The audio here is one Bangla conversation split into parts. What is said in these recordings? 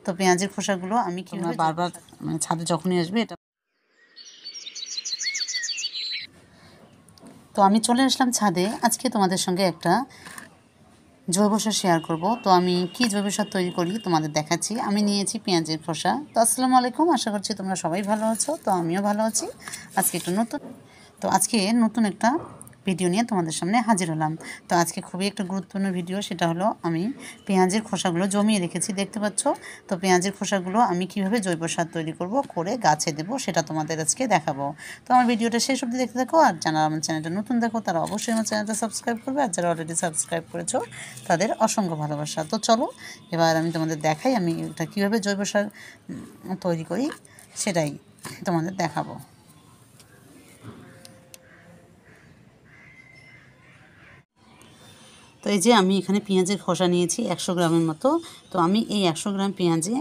তো পেঁয়াজের খোসাগুলো আমি কিভাবে বারবার মানে ছাদে যখনই আসবে এটা। তো আমি চলে আসলাম ছাদে। আজকে তোমাদের সঙ্গে একটা জৈব সার শেয়ার করব। তো আমি কি জৈব সার তৈরি করি তোমাদের দেখাচ্ছি। আমি নিয়েছি পেঁয়াজের খোসা। তো আসসালামু আলাইকুম, আশা করছি তোমরা সবাই ভালো আছো। তো আমিও ভালো আছি। আজকে নতুন একটা ভিডিও নিয়ে তোমাদের সামনে হাজির হলাম। তো আজকে খুবই একটা গুরুত্বপূর্ণ ভিডিও, সেটা হলো আমি পেঁয়াজের খোসাগুলো জমিয়ে রেখেছি, দেখতে পাচ্ছ। তো পেঁয়াজের খোসাগুলো আমি কিভাবে জৈব সার তৈরি করব, করে গাছে দেবো, সেটা তোমাদের আজকে দেখাবো। তো আমার ভিডিওটা শেষ অবধি দেখতে থাকো। আর যারা আমার চ্যানেলটা নতুন দেখো তারা অবশ্যই আমার চ্যানেলটা সাবস্ক্রাইব করবে। আর যারা অলরেডি সাবস্ক্রাইব করেছো তাদের অসংখ্য ভালোবাসা। তো চলো এবার আমি তোমাদের দেখাই আমি এটা কীভাবে জৈব সার তৈরি করি, সেটাই তোমাদের দেখাবো। তো এই যে আমি এখানে পেঁয়াজের খোসা নিয়েছি 100 গ্রামের মতো। তো আমি এই 100 গ্রাম পেঁয়াজে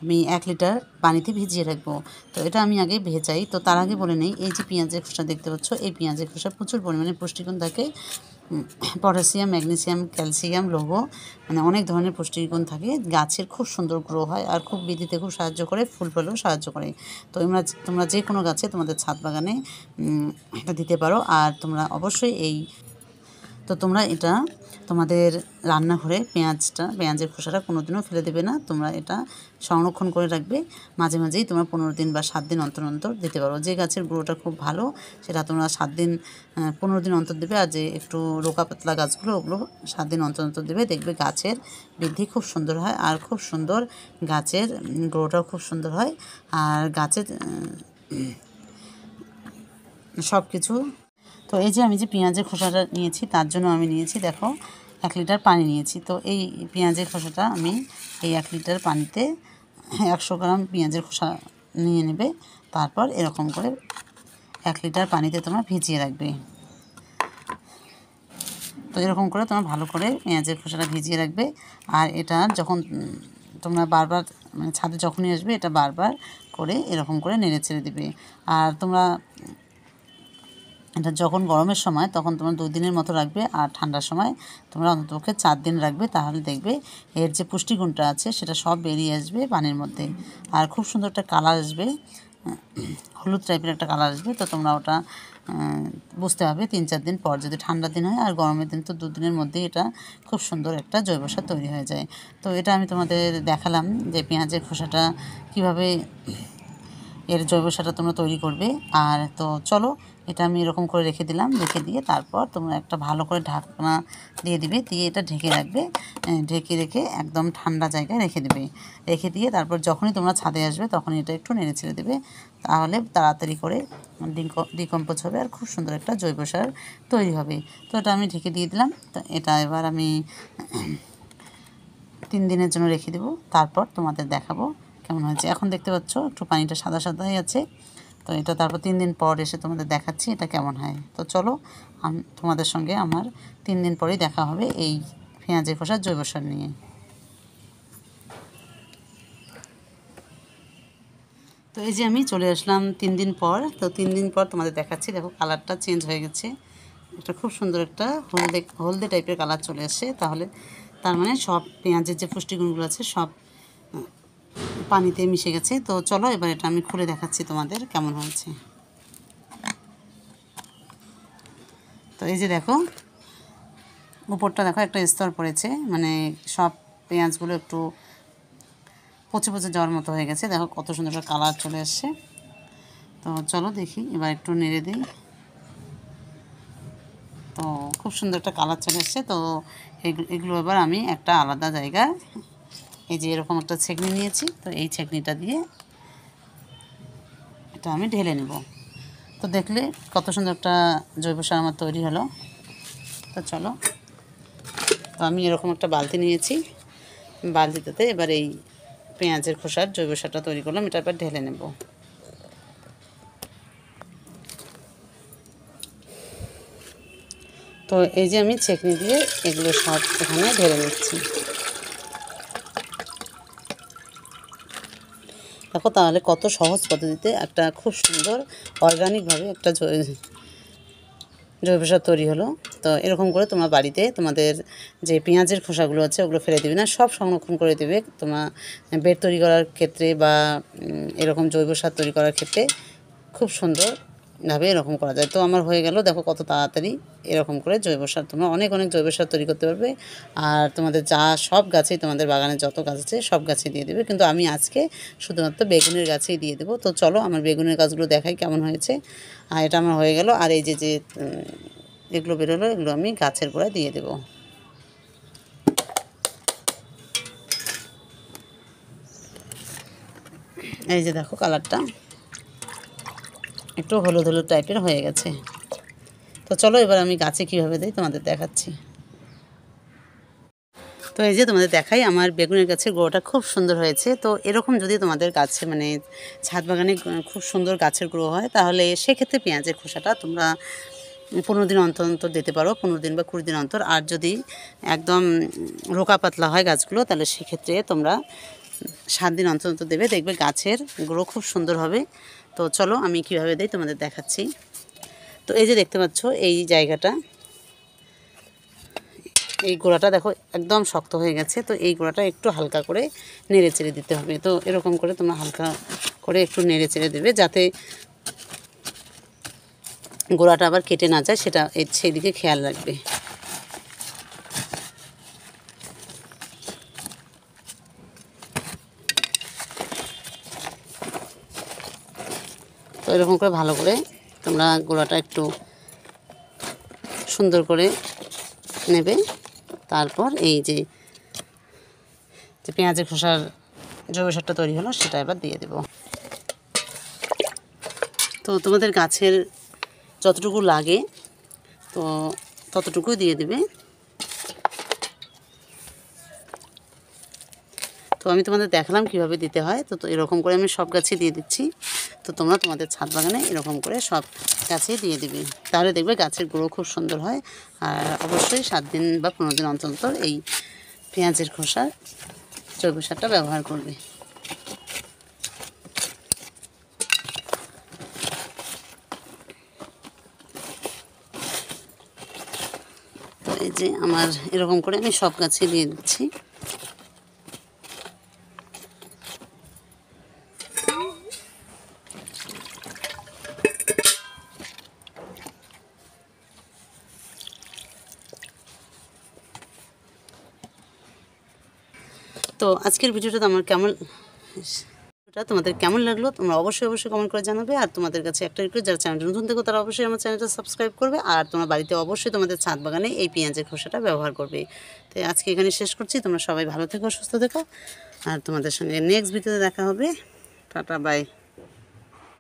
আমি 1 লিটার পানিতে ভিজিয়ে রাখবো। তো এটা আমি আগে ভেজাই। তো তার আগে বলে নেই, এই যে পেঁয়াজের খোসা দেখতে পাচ্ছ, এই পেঁয়াজের খোসা প্রচুর পরিমাণে পুষ্টিগুণ থাকে। পটাশিয়াম, ম্যাগনেসিয়াম, ক্যালসিয়াম, লৌহ, মানে অনেক ধরনের পুষ্টিগুণ থাকে। গাছের খুব সুন্দর গ্রো হয় আর খুব বৃদ্ধিতে খুব সাহায্য করে, ফুল ফলেও সাহায্য করে। তো তোমরা যে কোনো গাছে তোমাদের ছাদ বাগানে এটা দিতে পারো। আর তোমরা অবশ্যই তোমরা এটা তোমাদের রান্নাঘরে পেঁয়াজের খোসাটা কোনোদিনও ফেলে দেবে না। তোমরা এটা সংরক্ষণ করে রাখবে। মাঝে মাঝেই তোমরা 15 দিন বা 7 দিন অন্তর অন্তর দিতে পারো। যে গাছের গ্রোটা খুব ভালো সেটা তোমরা 7 দিন 15 দিন অন্তর দেবে। আর যে একটু রোকা পাতলা গাছগুলো, ওগুলো 7 দিন অন্তর অন্তর দেবে। দেখবে গাছের বৃদ্ধি খুব সুন্দর হয় আর খুব সুন্দর গাছের গ্রোটাও খুব সুন্দর হয়। আর গাছের সব কিছু। তো এই যে আমি যে পেঁয়াজের খোসাটা নিয়েছি, তার জন্য আমি নিয়েছি, দেখো, 1 লিটার পানি নিয়েছি। তো এই পেঁয়াজের খোসাটা আমি এই 1 লিটার পানিতে 100 গ্রাম পেঁয়াজের খোসা নিয়ে নেবে। তারপর এরকম করে 1 লিটার পানিতে তোমরা ভিজিয়ে রাখবে। তো এরকম করে তোমরা ভালো করে পেঁয়াজের খোসাটা ভিজিয়ে রাখবে। আর এটা যখন তোমরা বারবার মানে ছাদে যখনই আসবে এটা বারবার করে এরকম করে নেড়ে ছেড়ে দেবে। আর তোমরা এটা যখন গরমের সময় তখন তোমরা 2 দিনের মতো রাখবে। আর ঠান্ডার সময় তোমরা অন্ততপক্ষে 4 দিন রাখবে। তাহলে দেখবে এর যে পুষ্টিগুণটা আছে সেটা সব বেরিয়ে আসবে পানির মধ্যে। আর খুব সুন্দর একটা কালার আসবে, হলুদ টাইপের একটা কালার আসবে। তো তোমরা ওটা বুঝতে হবে 3-4 দিন পর। যদি ঠান্ডার দিন হয় আর গরমের দিন তো 2 দিনের মধ্যেই এটা খুব সুন্দর একটা জৈব সার তৈরি হয়ে যায়। তো এটা আমি তোমাদের দেখালাম যে পেঁয়াজের খোসাটা কীভাবে এর জৈব সারটা তোমরা তৈরি করবে। আর তো চলো এটা আমি এরকম করে রেখে দিলাম। রেখে দিয়ে তারপর তোমরা একটা ভালো করে ঢাকনা দিয়ে দিবে, দিয়ে এটা ঢেকে রাখবে। ঢেকে রেখে একদম ঠান্ডা জায়গায় রেখে দেবে। রেখে দিয়ে তারপর যখনই তোমরা ছাদে আসবে তখনই এটা একটু নেড়ে ছেড়ে দেবে। তাহলে তাড়াতাড়ি করে ডিকম্পোজ হবে আর খুব সুন্দর একটা জৈব সার তৈরি হবে। তো এটা আমি ঢেকে দিয়ে দিলাম। তো এটা এবার আমি 3 দিনের জন্য রেখে দেবো। তারপর তোমাদের দেখাবো কেমন হয়েছে। এখন দেখতে পাচ্ছ একটু পানিটা সাদা সাদাই আছে। তো এটা তারপর 3 দিন পর এসে তোমাদের দেখাচ্ছি এটা কেমন হয়। তো চলো তোমাদের সঙ্গে আমার 3 দিন পরেই দেখা হবে এই পেঁয়াজের খোসার জৈব সার নিয়ে। তো এই যে আমি চলে আসলাম 3 দিন পর। তো 3 দিন পর তোমাদের দেখাচ্ছি। দেখো কালারটা চেঞ্জ হয়ে গেছে। একটা খুব সুন্দর একটা হলদে টাইপের কালার চলে আসছে। তাহলে তার মানে সব পেঁয়াজের যে পুষ্টিগুণগুলো আছে সব পানিতে মিশে গেছে। তো চলো এবার এটা আমি খুলে দেখাচ্ছি তোমাদের কেমন হয়েছে। তো এই যে দেখো উপরটা দেখো একটা স্তর পড়েছে, মানে সব পেঁয়াজগুলো একটু পচে পচে যাওয়ার মতো হয়ে গেছে। দেখো কত সুন্দর একটা কালার চলে আসছে। তো চলো দেখি এবার একটু নেড়ে দিই। তো খুব সুন্দর একটা কালার চলে এসছে। তো এগুলো এবার আমি একটা আলাদা জায়গায় এই যে এরকম একটা ছেঁকনি নিয়েছি। তো এই ছেঁকনিটা দিয়ে এটা আমি ঢেলে নেব। তো দেখলে কত সুন্দর একটা জৈব সার আমার তৈরি হলো। তো চলো, তো আমি এরকম একটা বালতি নিয়েছি। বালতিটাতে এবার এই পেঁয়াজের খোসার জৈব সারটা তৈরি করলাম, এটা এবার ঢেলে নেব। তো এই যে আমি ছেঁকনি দিয়ে এগুলো সব এখানে ঢেলে নিচ্ছি। দেখো তাহলে কত সহজ পদ্ধতিতে একটা খুব সুন্দর অর্গানিকভাবে একটা জৈব সার তৈরি হলো। তো এরকম করে তোমরা বাড়িতে তোমাদের যে পেঁয়াজের খোসাগুলো আছে ওগুলো ফেলে দিবে না, সব সংরক্ষণ করে দেবে। তোমরা বেড তৈরি করার ক্ষেত্রে বা এরকম জৈব সার তৈরি করার ক্ষেত্রে খুব সুন্দরভাবে এরকম করা যায়। তো আমার হয়ে গেল, দেখো কত তাড়াতাড়ি এরকম করে জৈব সার তোমরা অনেক জৈব সার তৈরি করতে পারবে। আর তোমাদের যা সব গাছেই, তোমাদের বাগানে যত গাছ আছে সব গাছে দিয়ে দেবে, কিন্তু আমি আজকে শুধুমাত্র বেগুনের গাছেই দিয়ে দেবো। তো চলো আমার বেগুনের গাছগুলো দেখাই কেমন হয়েছে। আর এটা আমার হয়ে গেল। আর এই যে যে এগুলো বেরোলো, এগুলো আমি গাছের গোড়ায় দিয়ে দেবো। এই যে দেখো কালারটা একটু হলুদ হলুদ টাইপের হয়ে গেছে। তো চলো এবার আমি গাছে কীভাবে দিই তোমাদের দেখাচ্ছি। তো এই যে তোমাদের দেখাই, আমার বেগুনের গাছের গোড়াটা খুব সুন্দর হয়েছে। তো এরকম যদি তোমাদের গাছে মানে ছাদ বাগানে খুব সুন্দর গাছের গ্রো হয়, তাহলে সেক্ষেত্রে পেঁয়াজের খোসাটা তোমরা 15 দিন অন্তর অন্তর দিতে পারো, 15 দিন বা 20 দিন অন্তর। আর যদি একদম রোকা পাতলা হয় গাছগুলো, তাহলে সেক্ষেত্রে তোমরা 7 দিন অন্তর অন্তর দেবে, দেখবে গাছের গ্রো খুব সুন্দর হবে। তো চলো আমি কীভাবে দিই তোমাদের দেখাচ্ছি। তো এই যে দেখতে পাচ্ছ এই জায়গাটা, এই গোড়াটা দেখো একদম শক্ত হয়ে গেছে। তো এই গোড়াটা একটু হালকা করে নেড়ে চেড়ে দিতে হবে। তো এরকম করে তোমরা হালকা করে একটু নেড়ে চেড়ে দেবে, যাতে গোড়াটা আবার কেটে না যায়, সেটা সেই দিকে খেয়াল রাখবে। তো এরকম করে ভালো করে তোমরা গোড়াটা একটু সুন্দর করে নেবে। তারপর এই যে পেঁয়াজের খোসার জৈব সারটা তৈরি হলো সেটা এবার দিয়ে দেব। তো তোমাদের গাছের যতটুকু লাগে তো ততটুকু দিয়ে দেবে। তো আমি তোমাদের দেখালাম কিভাবে দিতে হয়। তো এরকম করে আমি সব গাছে দিয়ে দিচ্ছি। তো তোমরা তোমাদের ছাদ বাগানে এরকম করে সব গাছেই দিয়ে দিবে, তাহলে দেখবে গাছের গ্রো খুব সুন্দর হয়। আর অবশ্যই 7 দিন বা 15 দিন অন্তর অন্তর এই পেঁয়াজের খোসার জৈব সারটা ব্যবহার করবে। তো এই যে আমার এরকম করে আমি সব গাছে দিয়ে দিচ্ছি। তো আজকের ভিডিওটা তোমাদের কেমন লাগলো তোমরা অবশ্যই কমেন্ট করে জানাবে। আর তোমাদের কাছে একটা রিকোয়েস্ট, যারা চ্যানেলটা নতুন থেকো তারা অবশ্যই আমার চ্যানেলটা সাবস্ক্রাইব করবে। আর তোমরা বাড়িতে অবশ্যই তোমাদের ছাদ বাগানে এই পেঁয়াজের খোসাটা ব্যবহার করবে। তো আজকে এখানে শেষ করছি। তোমরা সবাই ভালো থেকো, সুস্থ থেকো। আর তোমাদের সঙ্গে নেক্সট ভিডিওতে দেখা হবে। Tata, by.